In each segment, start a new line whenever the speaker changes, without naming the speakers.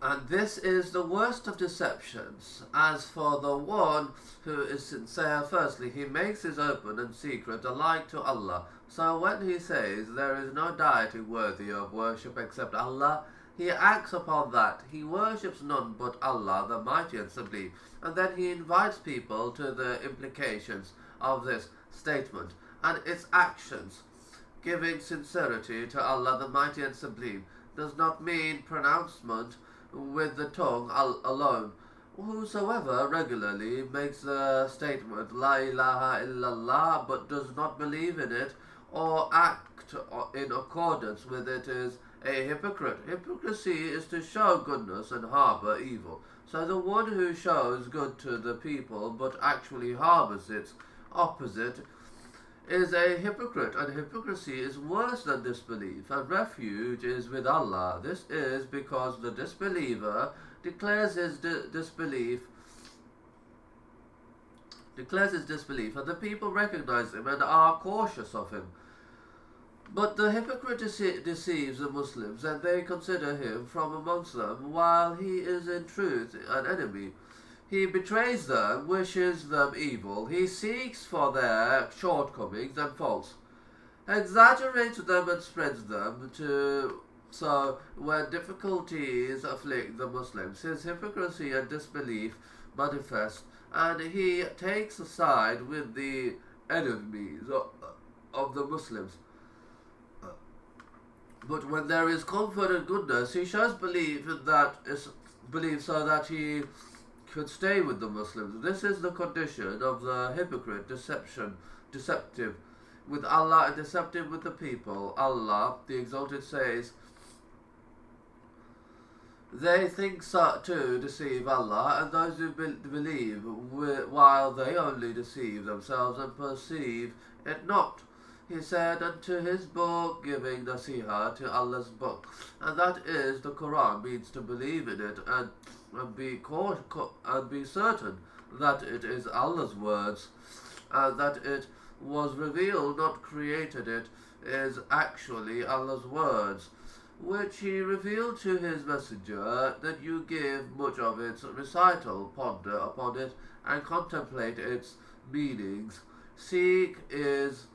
And this is the worst of deceptions. As for the one who is sincere, firstly, he makes his open and secret alike to Allah. So when he says there is no deity worthy of worship except Allah, he acts upon that. He worships none but Allah, the Mighty and Sublime. And then he invites people to the implications of this statement and its actions. Giving sincerity to Allah, the Mighty and Sublime, does not mean pronouncement with the tongue alone. Whosoever regularly makes the statement La ilaha illallah but does not believe in it or act in accordance with it is a hypocrite. Hypocrisy is to show goodness and harbour evil. So the one who shows good to the people but actually harbours its opposite is a hypocrite, and hypocrisy is worse than disbelief, and refuge is with Allah. This is because the disbeliever declares his disbelief, and the people recognize him and are cautious of him. But the hypocrite deceives the Muslims, and they consider him from amongst them, while he is in truth an enemy. He betrays them, wishes them evil. He seeks for their shortcomings and faults, exaggerates them and spreads them to. So when difficulties afflict the Muslims, his hypocrisy and disbelief manifest, and he takes a side with the enemies of the Muslims. But when there is comfort and goodness, he shows belief so that he could stay with the Muslims. This is the condition of the hypocrite, deceptive with Allah and deceptive with the people. Allah, the Exalted, says, they think so to deceive Allah and those who believe, while they only deceive themselves and perceive it not. He said unto his book, giving nasiha to Allah's book, and that is the Quran, means to believe in it and be certain that it is Allah's words, and that it was revealed, not created. It is actually Allah's words, which He revealed to His messenger, that you give much of its recital, ponder upon it, and contemplate its meanings, seek its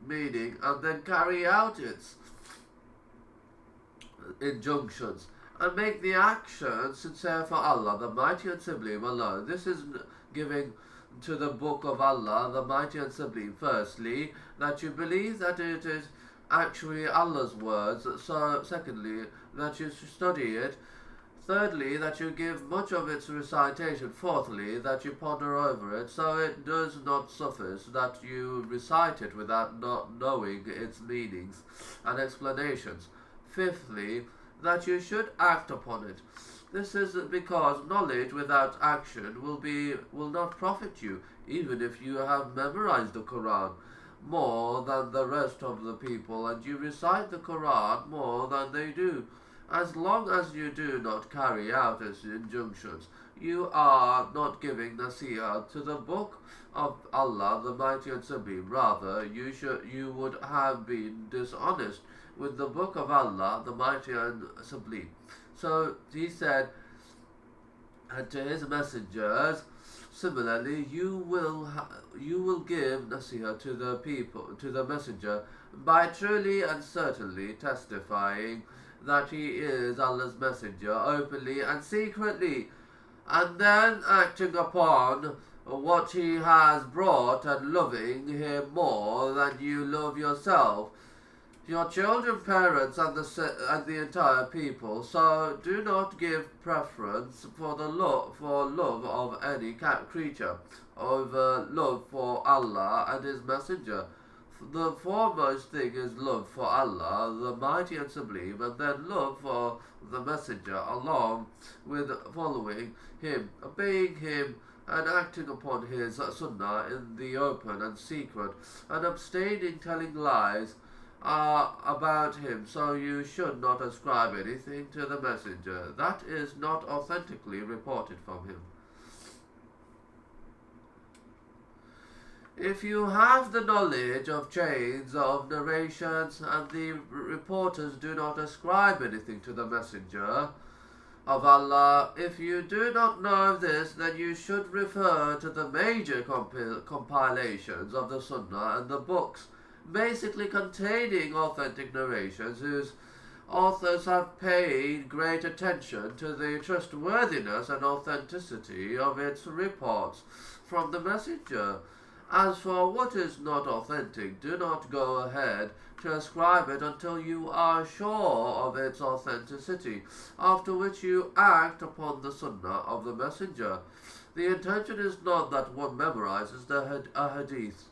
meaning, and then carry out its injunctions, and make the action sincere for Allah, the Mighty and Sublime alone. This is giving to the Book of Allah, the Mighty and Sublime. Firstly, that you believe that it is actually Allah's words. So, secondly, that you study it. Thirdly, that you give much of its recitation. Fourthly, that you ponder over it, so it does not suffice that you recite it without not knowing its meanings and explanations. Fifthly, that you should act upon it. This is because knowledge without action will not profit you, even if you have memorized the Quran more than the rest of the people, and you recite the Quran more than they do. As long as you do not carry out its injunctions, you are not giving nasiha to the Book of Allah, the Mighty and Sublime. Rather, you would have been dishonest with the Book of Allah, the Mighty and Sublime. So he said, and to his messengers, similarly, you will give nasiha to the people, to the messenger, by truly and certainly testifying that he is Allah's messenger, openly and secretly, and then acting upon what he has brought and loving him more than you love yourself, your children, parents, and the entire people. So do not give preference for love of any creature over love for Allah and His Messenger. The foremost thing is love for Allah, the Mighty and Sublime, and then love for the Messenger, along with following him, obeying him, and acting upon his sunnah in the open and secret, and abstaining telling lies about him. So you should not ascribe anything to the Messenger that is not authentically reported from him. If you have the knowledge of chains of narrations, and the reporters do not ascribe anything to the Messenger, of Allah. If you do not know this, then you should refer to the major compilations of the Sunnah and the books basically containing authentic narrations whose authors have paid great attention to the trustworthiness and authenticity of its reports from the Messenger. As for what is not authentic, do not go ahead to ascribe it until you are sure of its authenticity, after which you act upon the Sunnah of the Messenger. The intention is not that one memorizes a hadith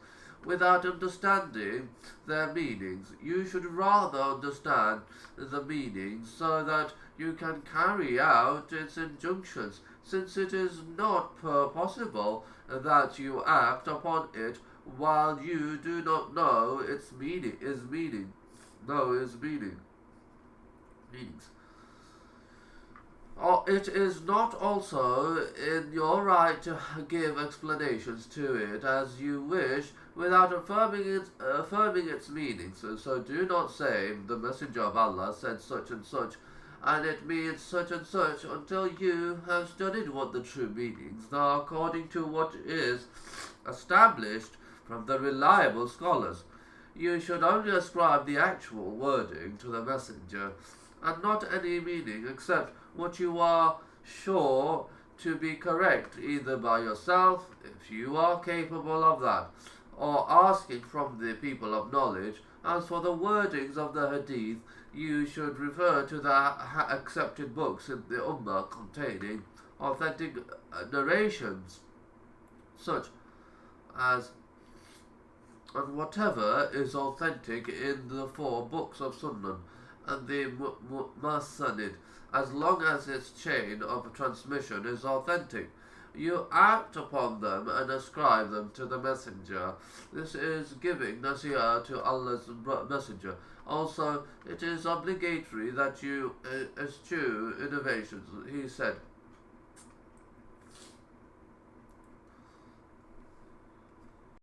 without understanding their meanings. You should rather understand the meanings so that you can carry out its injunctions, since it is not possible that you act upon it while you do not know its meanings. It is not also in your right to give explanations to it as you wish without affirming its meanings. So do not say, the Messenger of Allah said such and it means such and such, until you have studied what the true meanings are according to what is established from the reliable scholars. You should only ascribe the actual wording to the Messenger, and not any meaning except what you are sure to be correct, either by yourself, if you are capable of that, or asking from the people of knowledge. As for the wordings of the Hadith, you should refer to the accepted books in the Ummah containing authentic narrations, such as and whatever is authentic in the 4 books of Sunnah and the Masanid, as long as its chain of transmission is authentic. You act upon them and ascribe them to the Messenger. This is giving nasihah to Allah's Messenger. Also, it is obligatory that you eschew innovations. He said,